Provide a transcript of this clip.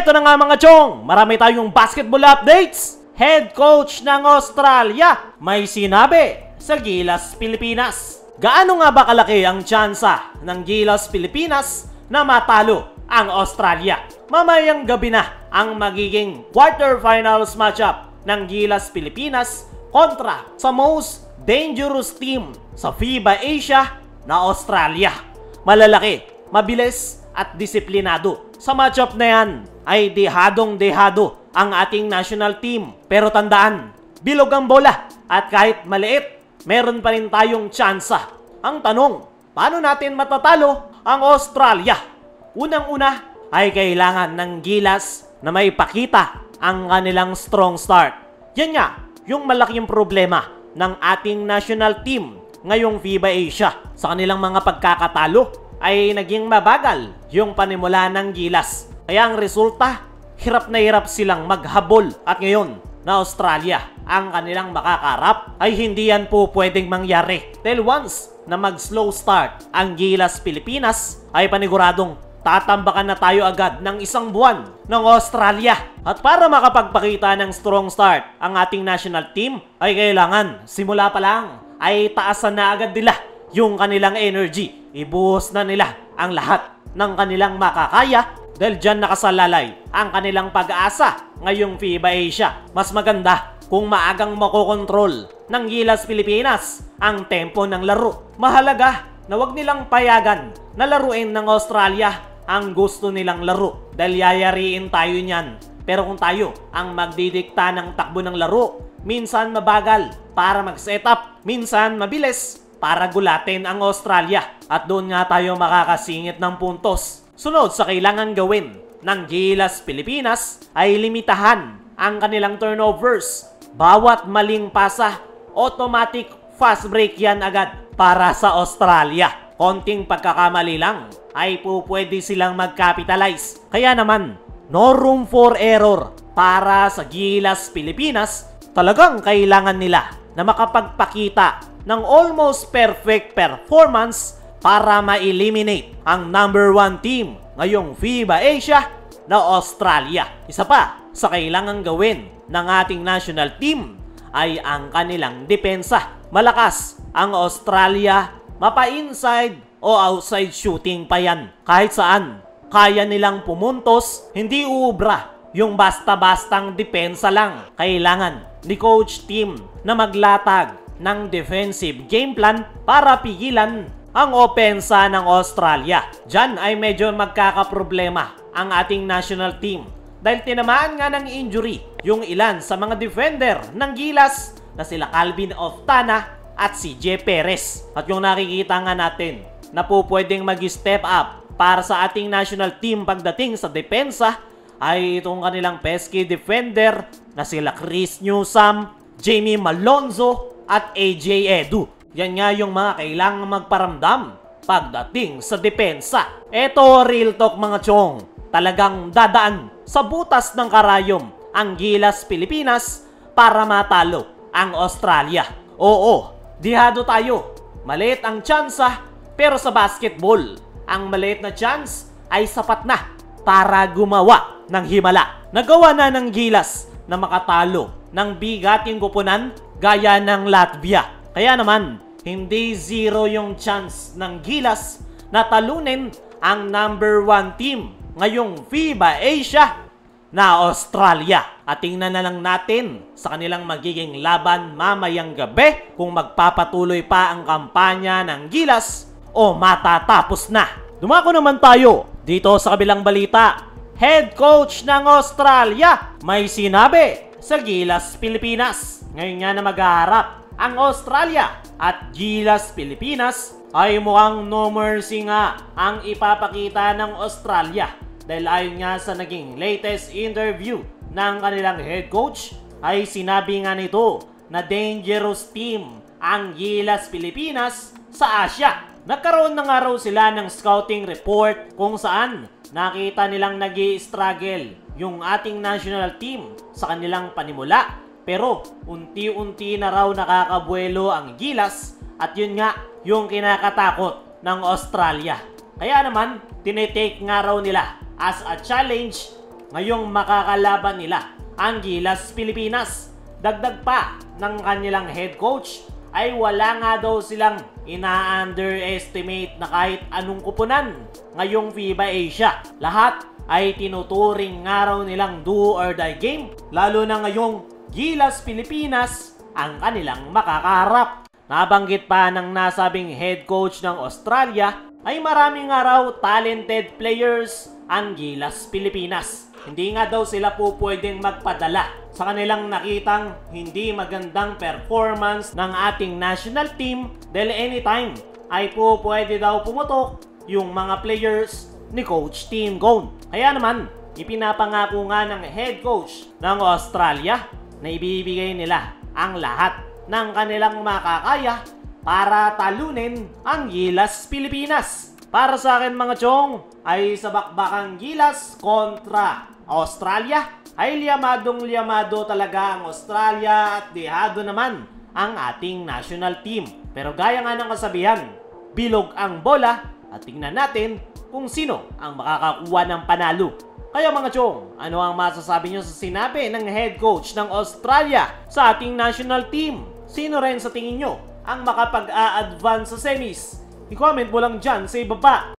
Eto na nga mga chong, marami tayong basketball updates. Head coach ng Australia may sinabi sa Gilas Pilipinas. Gaano nga ba kalaki ang tsansa ng Gilas Pilipinas na matalo ang Australia? Mamayang gabi na ang magiging quarterfinals matchup ng Gilas Pilipinas kontra sa most dangerous team sa FIBA Asia na Australia. Malalaki, mabilis at disiplinado. Sa matchup na yan ay dehadong-dehado ang ating national team. Pero tandaan, bilog ang bola at kahit maliit, meron pa rin tayong tsansa. Ang tanong, paano natin matatalo ang Australia? Unang-una ay kailangan ng Gilas na may pakita ang kanilang strong start. Yan nga, yung malaking problema ng ating national team ngayong FIBA Asia. Sa kanilang mga pagkakatalo ay naging mabagal yung panimula ng Gilas. Kaya ang resulta, hirap na hirap silang maghabol. At ngayon na Australia ang kanilang makakarap ay hindi yan po pwedeng mangyari. Dahil once na mag-slow start ang Gilas Pilipinas ay paniguradong tatambakan na tayo agad ng isang buwan ng Australia. At para makapagpakita ng strong start ang ating national team ay kailangan simula pa lang ay taasan na agad nila yung kanilang energy. Ibuhos na nila ang lahat ng kanilang makakaya dahil dyan nakasalalay ang kanilang pag-asa ngayong FIBA Asia. Mas maganda kung maagang makokontrol ng Gilas Pilipinas ang tempo ng laro. Mahalaga na wag nilang payagan na laruin ng Australia ang gusto nilang laro dahil yayariin tayo niyan. Pero kung tayo ang magdidikta ng takbo ng laro, minsan mabagal para mag-setup, minsan mabilis para gulatin ang Australia at doon nga tayo makakasingit ng puntos. Sunod sa kailangan gawin ng Gilas Pilipinas ay limitahan ang kanilang turnovers. Bawat maling pasa, automatic fast break yan agad para sa Australia. Konting pagkakamali lang ay pwede silang mag-capitalize. Kaya naman, no room for error para sa Gilas Pilipinas. Talagang kailangan nila na makapagpakita ng almost perfect performance para ma-eliminate ang number 1 team ngayong FIBA Asia na Australia. Isa pa sa kailangan gawin ng ating national team ay ang kanilang depensa. Malakas ang Australia, mapa-inside o outside shooting pa yan. Kahit saan, kaya nilang pumuntos, hindi uubra yung basta-bastang depensa lang. Kailangan ni Coach Team na maglatag ng defensive game plan para pigilan ang opensa ng Australia. Diyan ay medyo magkakaproblema ang ating national team dahil tinamaan nga ng injury yung ilan sa mga defender ng Gilas na sila Calvin Oftana at si J. Perez. At yung nakikita nga natin na po pwedeng mag-step up para sa ating national team pagdating sa depensa ay itong kanilang pesky defender na sila Chris Newsome, Jamie Malonzo at AJ Edu. Yan nga yung mga kailangang magparamdam pagdating sa depensa. Eto real talk mga chong, talagang dadaan sa butas ng karayom ang Gilas Pilipinas para matalo ang Australia. Oo, dihado tayo. Maliit ang tsansa, pero sa basketball, ang maliit na chance ay sapat na para gumawa ng himala. Nagawa na ng Gilas na makatalo ng bigating kupunan gaya ng Latvia. Kaya naman, hindi zero yung chance ng Gilas na talunin ang number 1 team ngayong FIBA Asia na Australia. At tingnan na lang natin sa kanilang magiging laban mamayang gabi kung magpapatuloy pa ang kampanya ng Gilas o matatapos na. Dumako naman tayo dito sa kabilang balita. Head coach ng Australia may sinabi sa Gilas Pilipinas. Ngayon nga na maghaharap ang Australia at Gilas Pilipinas ay mukhang no mercy nga ang ipapakita ng Australia. Dahil ayon nga sa naging latest interview ng kanilang head coach ay sinabi nga nito na dangerous team ang Gilas Pilipinas sa Asia. Nagkaroon na nga raw sila ng scouting report kung saan nakita nilang nag-i-struggle yung ating national team sa kanilang panimula. Pero unti-unti na raw nakakabuelo ang Gilas at yun nga yung kinakatakot ng Australia. Kaya naman, tinitake nga raw nila as a challenge ngayong makakalaban nila ang Gilas Pilipinas. Dagdag pa ng kanilang head coach ay wala nga daw silang ina-underestimate na kahit anong kupunan ngayong FIBA Asia. Lahat ay tinuturing nga raw nilang do or die game, lalo na ngayong Gilas Pilipinas ang kanilang makakaharap. Nabanggit pa ng nasabing head coach ng Australia ay maraming nga raw talented players ang Gilas Pilipinas. Hindi nga daw sila po pwedeng magpadala sa kanilang nakitang hindi magandang performance ng ating national team dahil anytime ay po pwede daw pumutok yung mga players ni Coach Tim Cone. Kaya naman, ipinapangako nga ng head coach ng Australia na ibibigay nila ang lahat ng kanilang makakaya para talunin ang Gilas Pilipinas. Para sa akin mga chong, ay sa bakbakang Gilas kontra Australia, ay liyamadong-liyamado talaga ang Australia at dehado naman ang ating national team. Pero gaya nga ng kasabihan, bilog ang bola at tingnan natin kung sino ang makakakuha ng panalo. Kaya mga chong, ano ang masasabi nyo sa sinabi ng head coach ng Australia sa ating national team? Sino rin sa tingin nyo ang makapag-a-advance sa semis? I-comment mo lang dyan sa ibaba.